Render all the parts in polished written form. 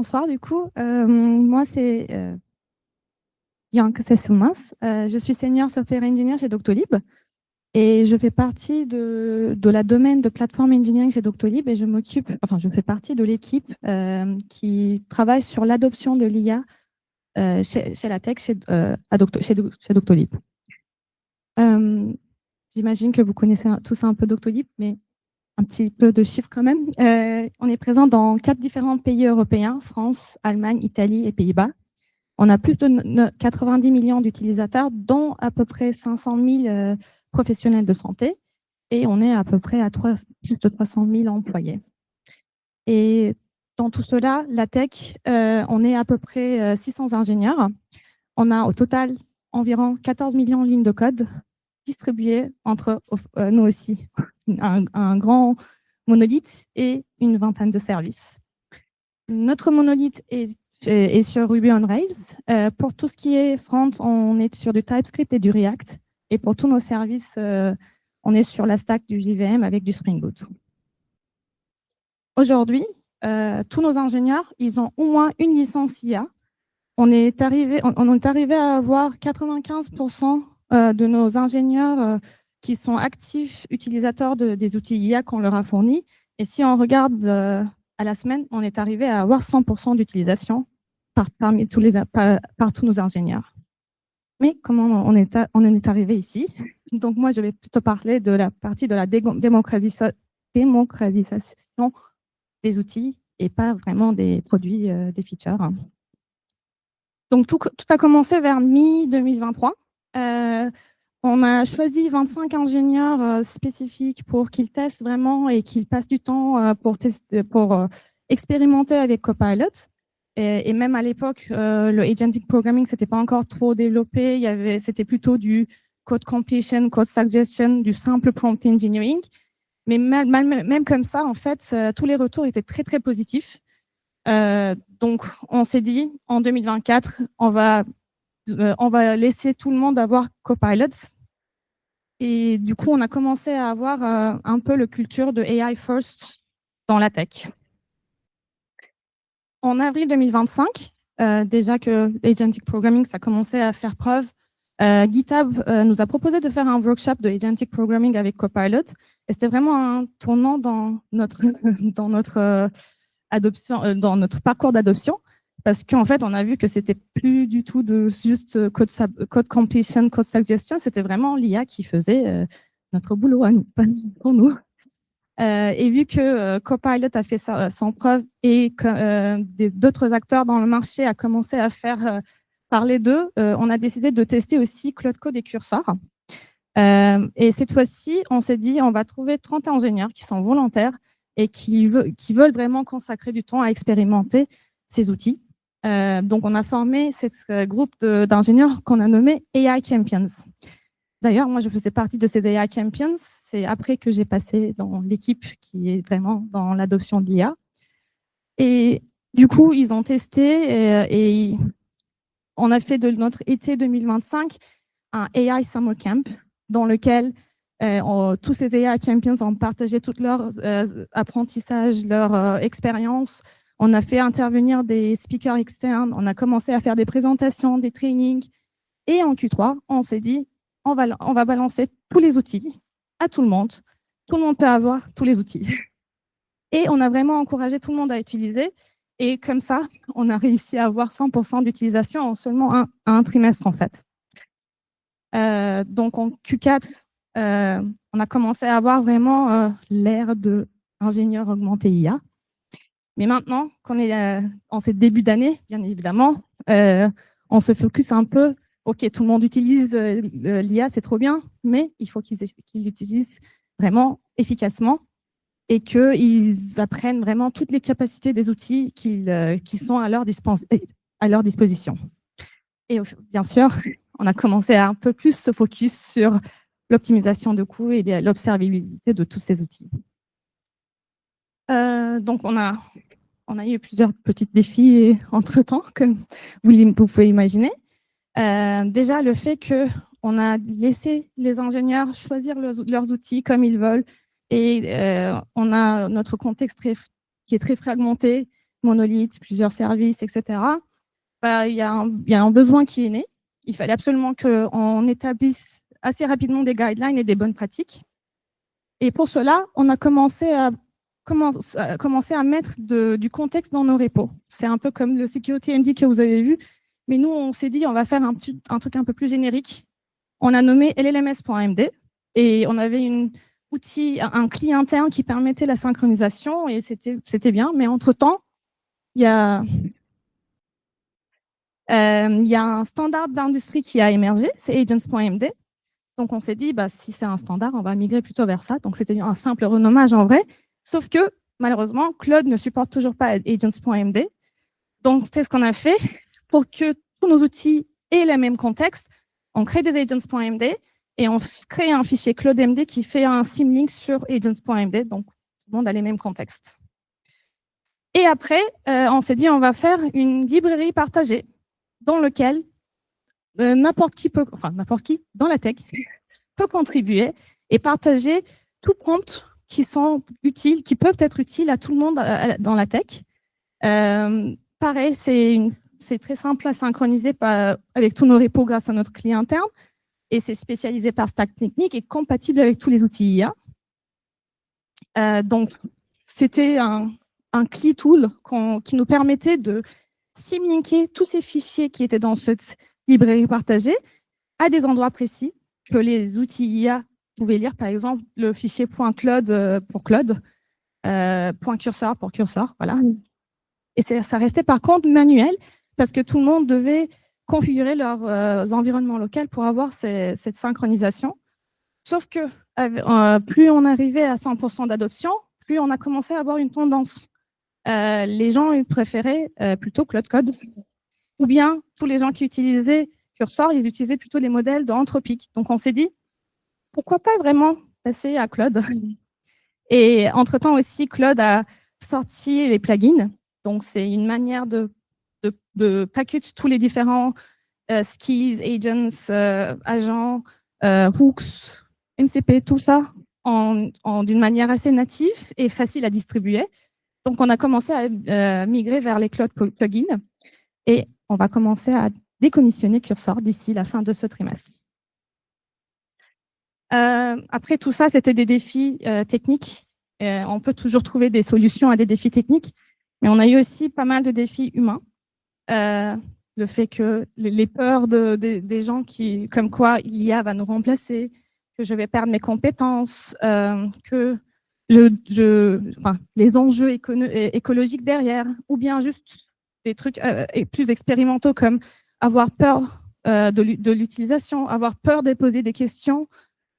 Bonsoir, du coup. Moi, c'est Bianca Sesselmas. Je suis senior software engineer chez Doctolib et je fais partie de la domaine de plateforme engineering chez Doctolib et je fais partie de l'équipe qui travaille sur l'adoption de l'IA chez la tech, chez Doctolib. J'imagine que vous connaissez tous un peu Doctolib, mais un petit peu de chiffres quand même. On est présent dans 4 différents pays européens, France, Allemagne, Italie et Pays-Bas. On a plus de 90 millions d'utilisateurs, dont à peu près 500 000 professionnels de santé. Et on est à peu près à plus de 300 000 employés. Et dans tout cela, la tech, on est à peu près 600 ingénieurs. On a au total environ 14 millions de lignes de code distribuées entre nous aussi, un grand monolithe et une vingtaine de services. Notre monolithe est sur Ruby on Rails. Pour tout ce qui est front, on est sur du TypeScript et du React. Et pour tous nos services, on est sur la stack du JVM avec du Spring Boot. Aujourd'hui, tous nos ingénieurs, ils ont au moins une licence IA. On est arrivé à avoir 95% de nos ingénieurs qui sont actifs utilisateurs des outils IA qu'on leur a fournis. Et si on regarde à la semaine, on est arrivé à avoir 100% d'utilisation par tous nos ingénieurs. Mais comment on en est arrivé ici? Donc moi, je vais plutôt parler de la partie de la démocratisation des outils et pas vraiment des produits, des features. Donc tout a commencé vers mi-2023. On a choisi 25 ingénieurs spécifiques pour qu'ils testent vraiment et qu'ils passent du temps pour expérimenter avec Copilot. Et même à l'époque, le agentic programming, c'était pas encore trop développé. C'était plutôt du code completion, code suggestion, du simple prompt engineering. Mais même comme ça, en fait, tous les retours étaient très, très positifs. Donc, on s'est dit, en 2024, on va laisser tout le monde avoir Copilot. Et du coup, on a commencé à avoir un peu le culture de AI first dans la tech. En avril 2025, déjà que l'Agentic Programming, ça commençait à faire preuve, GitHub nous a proposé de faire un workshop de Agentic Programming avec Copilot. Et c'était vraiment un tournant dans notre, dans notre parcours d'adoption. Parce qu'en fait, on a vu que c'était plus du tout de juste code completion, code suggestion, c'était vraiment l'IA qui faisait notre boulot à nous, pas pour nous. Et vu que Copilot a fait son preuve et que d'autres acteurs dans le marché a commencé à faire parler d'eux, on a décidé de tester aussi Claude Code et Cursor. Et cette fois-ci, on s'est dit, on va trouver 30 ingénieurs qui sont volontaires et qui veulent vraiment consacrer du temps à expérimenter ces outils. Donc, on a formé ce groupe d'ingénieurs qu'on a nommé AI Champions. D'ailleurs, moi, je faisais partie de ces AI Champions. C'est après que j'ai passé dans l'équipe qui est vraiment dans l'adoption de l'IA. Et du coup, ils ont testé et on a fait de notre été 2025 un AI Summer Camp dans lequel tous ces AI Champions ont partagé tous leurs apprentissages, leurs expériences. On a fait intervenir des speakers externes. On a commencé à faire des présentations, des trainings. Et en Q3, on s'est dit, on va balancer tous les outils à tout le monde. Tout le monde peut avoir tous les outils. Et on a vraiment encouragé tout le monde à utiliser. Et comme ça, on a réussi à avoir 100% d'utilisation en seulement un trimestre, en fait. Donc, en Q4, on a commencé à avoir vraiment l'ère d'ingénieur augmenté IA. Mais maintenant, qu'on est en ce début d'année, bien évidemment, on se focus un peu. OK, tout le monde utilise l'IA, c'est trop bien, mais il faut qu'ils l'utilisent vraiment efficacement et qu'ils apprennent vraiment toutes les capacités des outils qui sont à leur disposition. Et bien sûr, on a commencé à un peu plus se focus sur l'optimisation de coûts et l'observabilité de tous ces outils. Donc, on a eu plusieurs petits défis entre-temps, comme vous pouvez imaginer. Déjà, le fait qu'on a laissé les ingénieurs choisir leurs outils comme ils veulent et on a notre contexte qui est très fragmenté. monolithes, plusieurs services, etc., il y a un besoin qui est né. Il fallait absolument qu'on établisse assez rapidement des guidelines et des bonnes pratiques. Et pour cela, on a commencé à mettre du contexte dans nos repos. C'est un peu comme le Security MD que vous avez vu, mais nous, on s'est dit, on va faire un truc un peu plus générique. On a nommé LLMS.md et on avait un CLI interne qui permettait la synchronisation et c'était bien. Mais entre-temps, il y a un standard d'industrie qui a émergé, c'est Agents.md. Donc, on s'est dit, si c'est un standard, on va migrer plutôt vers ça. Donc, c'était un simple renommage en vrai. Sauf que, malheureusement, Claude ne supporte toujours pas Agents.md. Donc, c'est ce qu'on a fait pour que tous nos outils aient le même contexte. On crée des Agents.md et on crée un fichier CloudMD qui fait un symlink sur Agents.md. Donc, tout le monde a les mêmes contextes. Et après, on s'est dit, on va faire une librairie partagée dans laquelle n'importe qui dans la tech peut contribuer et partager tout prompt qui sont utiles, qui peuvent être utiles à tout le monde dans la tech. Pareil, c'est très simple à synchroniser avec tous nos repos grâce à notre client interne et c'est spécialisé par stack technique et compatible avec tous les outils IA. Donc, c'était un CLI tool qui nous permettait de symlinker tous ces fichiers qui étaient dans cette librairie partagée à des endroits précis que les outils IA pouvaient lire, par exemple le fichier .cloud pour Cloud, .cursor pour cursor, voilà. Et ça restait par contre manuel parce que tout le monde devait configurer leurs environnements locaux pour avoir cette synchronisation. Sauf que plus on arrivait à 100% d'adoption, plus on a commencé à avoir une tendance. Les gens ils préféraient plutôt Cloud Code. Ou bien, tous les gens qui utilisaient Cursor, ils utilisaient plutôt les modèles d'Anthropic. Donc, on s'est dit, pourquoi pas vraiment passer à Claude? Et entre-temps aussi, Claude a sorti les plugins. Donc, c'est une manière de package tous les différents skis, agents, agents, hooks, MCP, tout ça d'une manière assez native et facile à distribuer. Donc, on a commencé à migrer vers les Cloud plugins. Et on va commencer à décommissionner Cursor d'ici la fin de ce trimestre. Après tout ça, c'était des défis techniques. On peut toujours trouver des solutions à des défis techniques, mais on a eu aussi pas mal de défis humains. Le fait que les peurs des gens comme quoi l'IA va nous remplacer, que je vais perdre mes compétences, que les enjeux écologiques derrière, ou bien juste des trucs plus expérimentaux comme avoir peur de l'utilisation, avoir peur de poser des questions.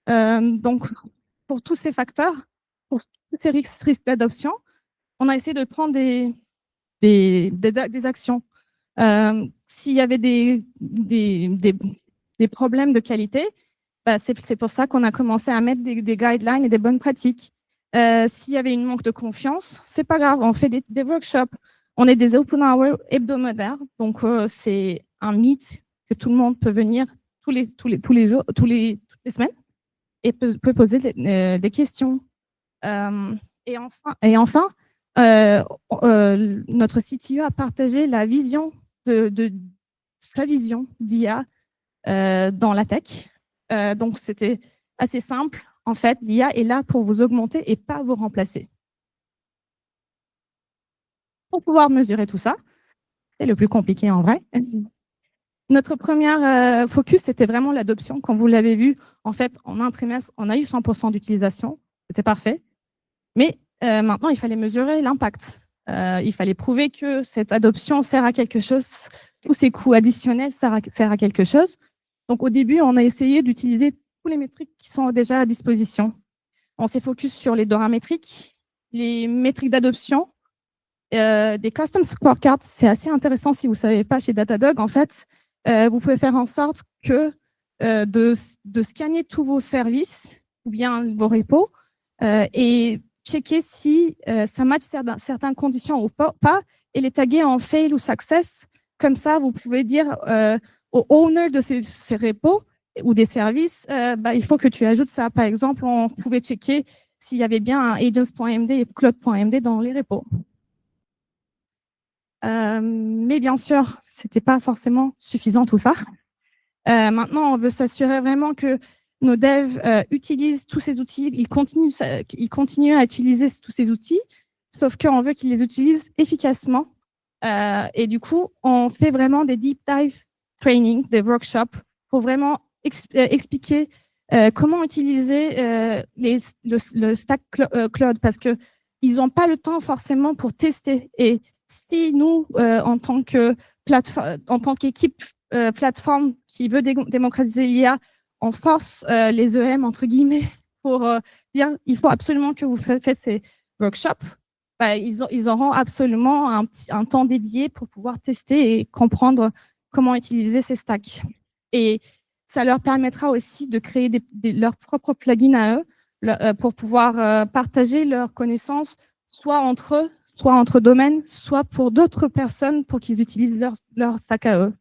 Donc, pour tous ces facteurs, pour tous ces risques d'adoption, on a essayé de prendre des actions. S'il y avait des problèmes de qualité, c'est pour ça qu'on a commencé à mettre des guidelines et des bonnes pratiques. S'il y avait une manque de confiance, c'est pas grave, on fait des workshops. On est des open hours hebdomadaires, donc c'est un meet que tout le monde peut venir tous les jours, toutes les semaines et peut poser des questions. Et enfin notre CTO a partagé la vision sa vision d'IA dans la tech. Donc, c'était assez simple. En fait, l'IA est là pour vous augmenter et pas vous remplacer. Pour pouvoir mesurer tout ça, c'est le plus compliqué en vrai. Notre première focus, c'était vraiment l'adoption. Comme vous l'avez vu, en fait, en un trimestre, on a eu 100% d'utilisation. C'était parfait. Mais maintenant, il fallait mesurer l'impact. Il fallait prouver que cette adoption sert à quelque chose. Tous ces coûts additionnels servent à quelque chose. Donc, au début, on a essayé d'utiliser tous les métriques qui sont déjà à disposition. On s'est focus sur les DORA métriques, les métriques d'adoption, des custom scorecards. C'est assez intéressant si vous ne savez pas chez Datadog. En fait, vous pouvez faire en sorte que de scanner tous vos services ou bien vos repos et checker si ça match certaines conditions ou pas et les taguer en fail ou success. Comme ça, vous pouvez dire au owner de ces repos ou des services, il faut que tu ajoutes ça. Par exemple, on pouvait checker s'il y avait bien un agents.md et cloud.md dans les repos. Mais bien sûr, c'était pas forcément suffisant tout ça. Maintenant, on veut s'assurer vraiment que nos devs utilisent tous ces outils, ils continuent à utiliser tous ces outils, sauf qu'on veut qu'ils les utilisent efficacement. Et du coup, on fait vraiment des deep dive training, des workshops, pour vraiment expliquer comment utiliser le stack cloud, parce que ils n'ont pas le temps forcément pour tester. Et si nous, en tant qu'équipe plateforme qui veut démocratiser l'IA, on force les EM, entre guillemets, pour dire il faut absolument que vous faites ces workshops, bah, ils auront absolument un temps dédié pour pouvoir tester et comprendre comment utiliser ces stacks. Et ça leur permettra aussi de créer leurs propres plugins à eux pour pouvoir partager leurs connaissances, soit entre eux, soit entre domaines, soit pour d'autres personnes pour qu'ils utilisent leur stack à eux.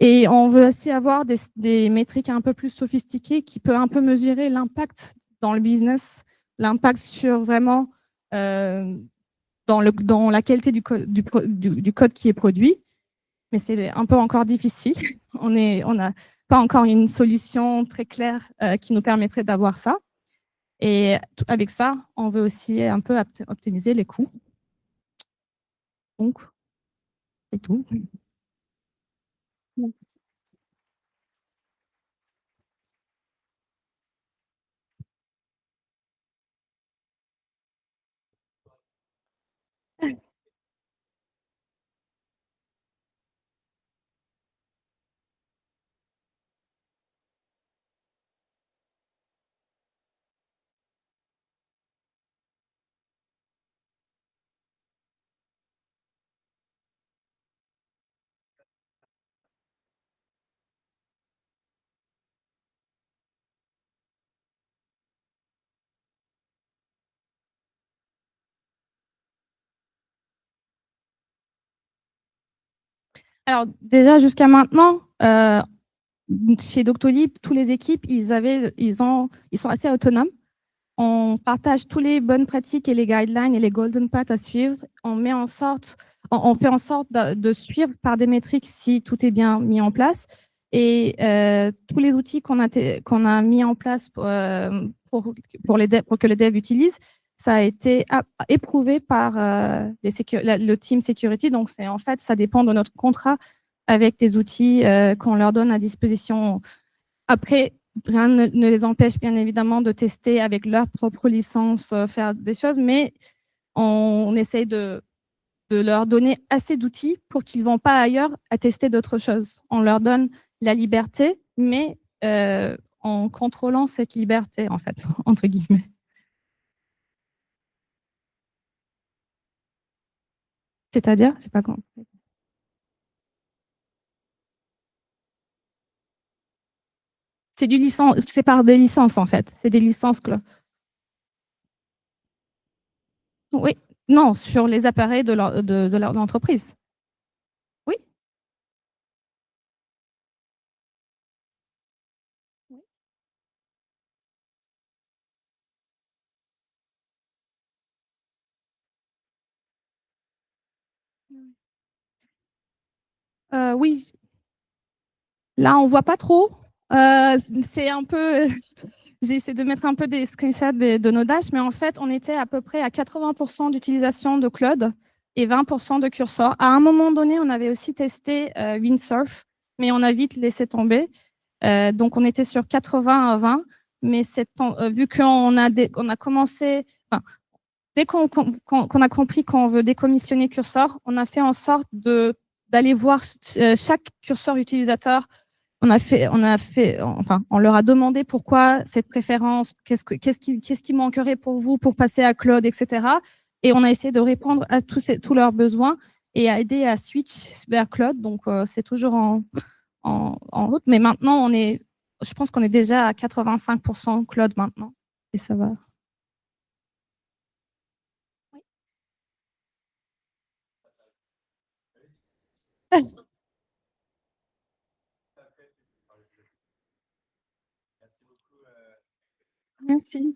Et on veut aussi avoir des métriques un peu plus sophistiquées qui peuvent un peu mesurer l'impact dans le business, l'impact sur vraiment dans la qualité du code qui est produit. Mais c'est un peu encore difficile. On n'a pas encore une solution très claire qui nous permettrait d'avoir ça. Et avec ça, on veut aussi un peu optimiser les coûts. Donc, c'est tout. Alors, déjà, jusqu'à maintenant, chez Doctolib, toutes les équipes, ils sont assez autonomes. On partage toutes les bonnes pratiques et les guidelines et les golden paths à suivre. On fait en sorte de suivre par des métriques si tout est bien mis en place. Et tous les outils qu'on a mis en place pour que les devs utilisent, ça a été éprouvé par le team security. Donc, en fait, ça dépend de notre contrat avec des outils qu'on leur donne à disposition. Après, rien ne les empêche bien évidemment de tester avec leur propre licence, faire des choses, mais on essaye de leur donner assez d'outils pour qu'ils ne vont pas ailleurs à tester d'autres choses. On leur donne la liberté, mais en contrôlant cette liberté, en fait, entre guillemets. C'est-à-dire, je sais pas comment. C'est par des licences, en fait. C'est des licences que. Oui, non, sur les appareils de leur entreprise. Oui. Oui, là, on voit pas trop. C'est un peu. J'ai essayé de mettre un peu des screenshots de nos dashs, mais en fait, on était à peu près à 80% d'utilisation de Cloud et 20% de Cursor. À un moment donné, on avait aussi testé Windsurf, mais on a vite laissé tomber. Donc, on était sur 80 à 20, mais vu on a commencé, enfin, dès qu'on a compris qu'on veut décommissionner Cursor, on a fait en sorte d'aller voir chaque curseur utilisateur. Enfin, on leur a demandé pourquoi cette préférence, qu'est-ce qui manquerait pour vous pour passer à Claude, etc. Et on a essayé de répondre à tous leurs besoins et à aider à switch vers Claude. Donc, c'est toujours en route. Mais maintenant, je pense qu'on est déjà à 85% Claude maintenant. Et ça va. Merci.